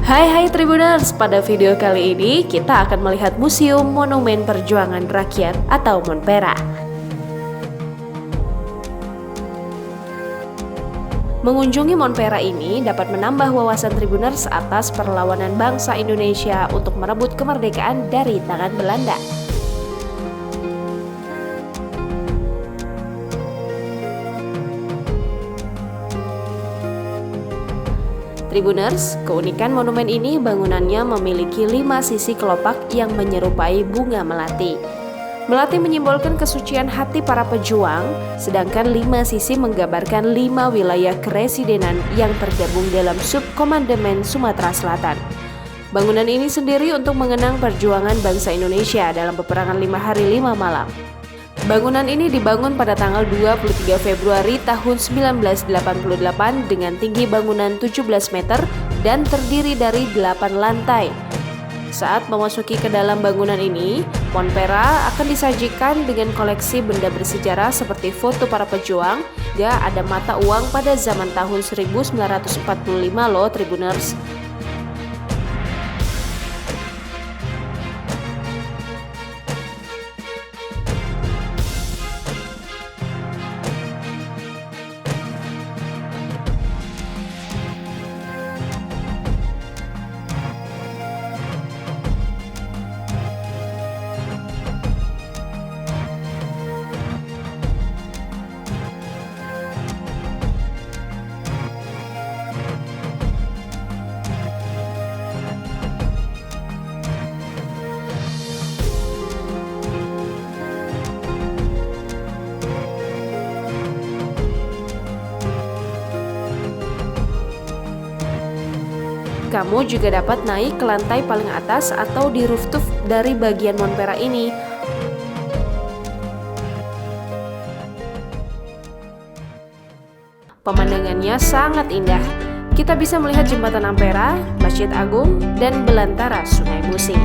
Hai Tribuners, pada video kali ini kita akan melihat Museum Monumen Perjuangan Rakyat atau Monpera. Mengunjungi Monpera ini dapat menambah wawasan Tribuners atas perlawanan bangsa Indonesia untuk merebut kemerdekaan dari tangan Belanda. Tribuners, keunikan monumen ini bangunannya memiliki 5 sisi kelopak yang menyerupai bunga melati. Melati menyimbolkan kesucian hati para pejuang, sedangkan 5 sisi menggambarkan 5 wilayah keresidenan yang tergabung dalam subkomandemen Sumatera Selatan. Bangunan ini sendiri untuk mengenang perjuangan bangsa Indonesia dalam peperangan 5 hari 5 malam. Bangunan ini dibangun pada tanggal 23 Februari tahun 1988 dengan tinggi bangunan 17 meter dan terdiri dari 8 lantai. Saat memasuki ke dalam bangunan ini, Monpera akan disajikan dengan koleksi benda bersejarah seperti foto para pejuang, juga ada mata uang pada zaman tahun 1945 loh Tribuners. Kamu juga dapat naik ke lantai paling atas atau di rooftop dari bagian Monpera ini. Pemandangannya sangat indah. Kita bisa melihat Jembatan Ampera, Masjid Agung, dan belantara Sungai Musi.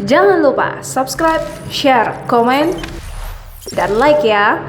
Jangan lupa subscribe, share, komen, dan like ya!